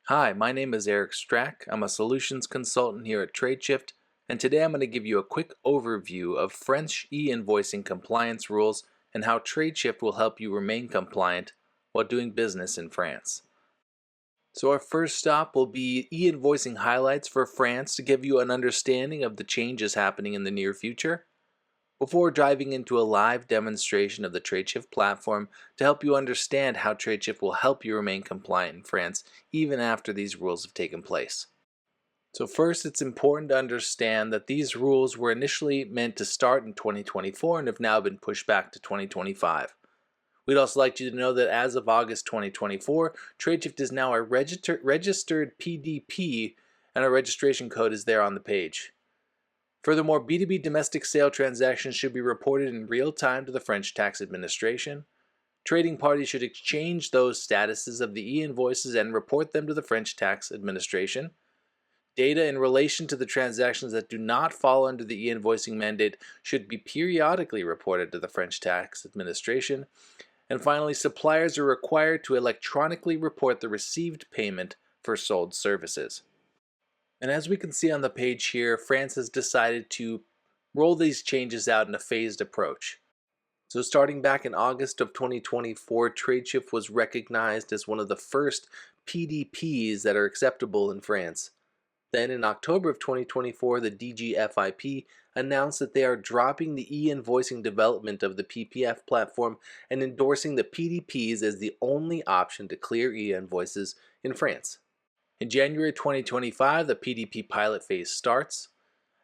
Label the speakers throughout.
Speaker 1: Hi, my name is Eric Strack. I'm a solutions consultant here at Tradeshift, and today I'm going to give you a quick overview of French e-invoicing compliance rules and how Tradeshift will help you remain compliant while doing business in France. So our first stop will be e-invoicing highlights for France to give you an understanding of the changes happening in the near future, before diving into a live demonstration of the Tradeshift platform to help you understand how Tradeshift will help you remain compliant in France even after these rules have taken place. So first, it's important to understand that these rules were initially meant to start in 2024 and have now been pushed back to 2025. We'd also like you to know that as of August 2024, Tradeshift is now a registered PDP, and our registration code is there on the page. Furthermore, B2B domestic sale transactions should be reported in real time to the French tax administration. Trading parties should exchange those statuses of the e-invoices and report them to the French tax administration. Data in relation to the transactions that do not fall under the e-invoicing mandate should be periodically reported to the French tax administration. And finally, suppliers are required to electronically report the received payment for sold services. And as we can see on the page here, France has decided to roll these changes out in a phased approach. So starting back in August of 2024, Tradeshift was recognized as one of the first PDPs that are acceptable in France. Then in October of 2024, the DGFIP announced that they are dropping the e-invoicing development of the PPF platform and endorsing the PDPs as the only option to clear e-invoices in France. In January 2025, the PDP pilot phase starts.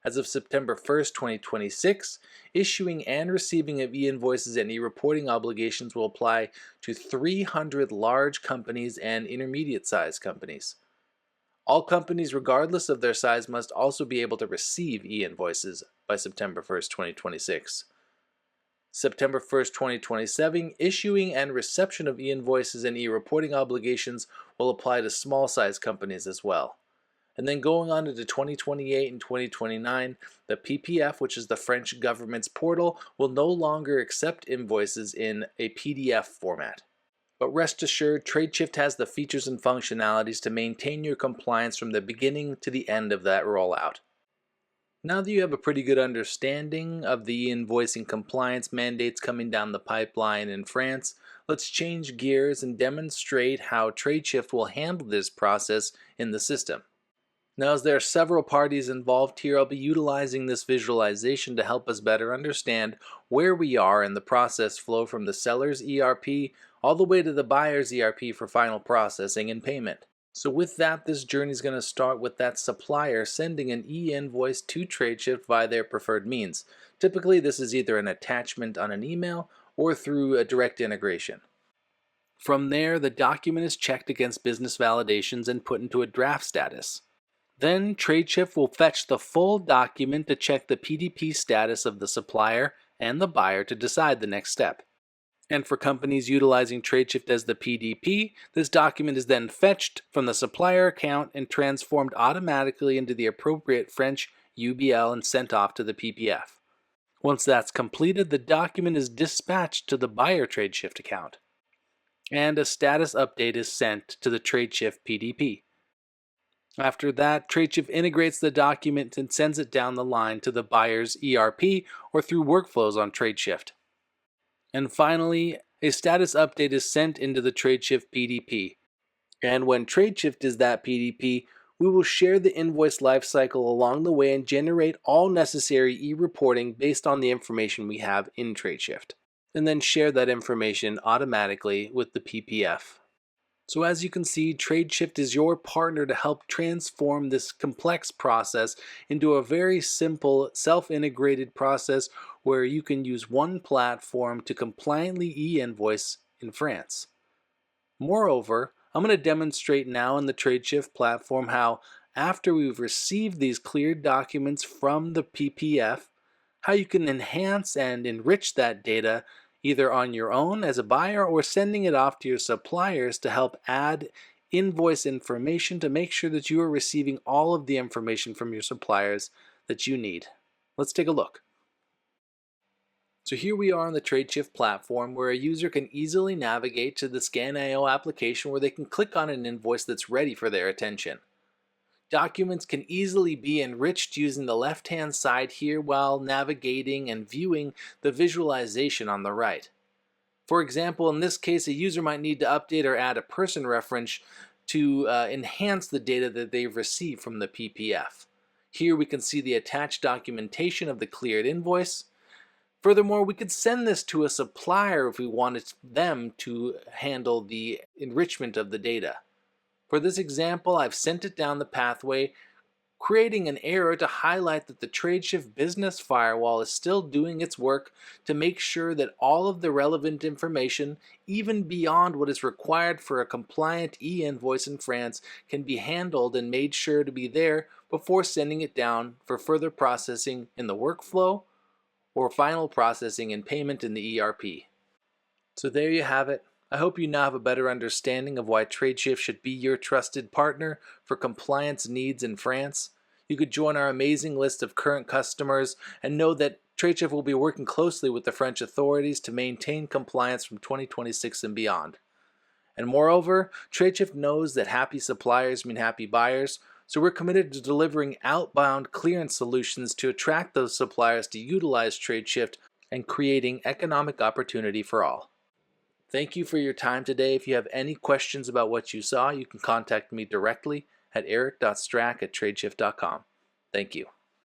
Speaker 1: As of September 1st, 2026, issuing and receiving of e-invoices and e-reporting obligations will apply to 300 large companies and intermediate-sized companies. All companies, regardless of their size, must also be able to receive e-invoices by September 1st, 2026. September 1st, 2027, issuing and reception of e-invoices and e-reporting obligations will apply to small-sized companies as well. And then going on into 2028 and 2029, the PPF, which is the French government's portal, will no longer accept invoices in a PDF format. But rest assured, Tradeshift has the features and functionalities to maintain your compliance from the beginning to the end of that rollout. Now that you have a pretty good understanding of the e-invoicing compliance mandates coming down the pipeline in France, let's change gears and demonstrate how Tradeshift will handle this process in the system. Now, as there are several parties involved here, I'll be utilizing this visualization to help us better understand where we are in the process flow from the seller's ERP all the way to the buyer's ERP for final processing and payment. So with that, this journey is going to start with that supplier sending an e-invoice to Tradeshift via their preferred means. Typically, this is either an attachment on an email or through a direct integration. From there, the document is checked against business validations and put into a draft status. Then, Tradeshift will fetch the full document to check the PDP status of the supplier and the buyer to decide the next step. And for companies utilizing Tradeshift as the PDP, this document is then fetched from the supplier account and transformed automatically into the appropriate French UBL and sent off to the PPF. Once that's completed, the document is dispatched to the buyer Tradeshift account, and a status update is sent to the Tradeshift PDP. After that, Tradeshift integrates the document and sends it down the line to the buyer's ERP or through workflows on Tradeshift. And finally, a status update is sent into the Tradeshift PDP. And when Tradeshift is that PDP, we will share the invoice lifecycle along the way and generate all necessary e-reporting based on the information we have in Tradeshift, and then share that information automatically with the PPF. So as you can see, Tradeshift is your partner to help transform this complex process into a very simple, self-integrated process where you can use one platform to compliantly e-invoice in France. Moreover, I'm going to demonstrate now in the Tradeshift platform how, after we've received these cleared documents from the PPF, how you can enhance and enrich that data either on your own as a buyer or sending it off to your suppliers to help add invoice information to make sure that you are receiving all of the information from your suppliers that you need. Let's take a look. So here we are on the Tradeshift platform where a user can easily navigate to the Scan.io application where they can click on an invoice that's ready for their attention. Documents can easily be enriched using the left-hand side here while navigating and viewing the visualization on the right. For example, in this case, a user might need to update or add a person reference to enhance the data that they've received from the PPF. Here we can see the attached documentation of the cleared invoice. Furthermore, we could send this to a supplier if we wanted them to handle the enrichment of the data. For this example, I've sent it down the pathway, creating an error to highlight that the Tradeshift business firewall is still doing its work to make sure that all of the relevant information, even beyond what is required for a compliant e-invoice in France, can be handled and made sure to be there before sending it down for further processing in the workflow or final processing and payment in the ERP. So there you have it. I hope you now have a better understanding of why Tradeshift should be your trusted partner for compliance needs in France. You could join our amazing list of current customers and know that Tradeshift will be working closely with the French authorities to maintain compliance from 2026 and beyond. And moreover, Tradeshift knows that happy suppliers mean happy buyers, so we're committed to delivering outbound clearance solutions to attract those suppliers to utilize Tradeshift and creating economic opportunity for all. Thank you for your time today. If you have any questions about what you saw, you can contact me directly at eric.strack@tradeshift.com. Thank you.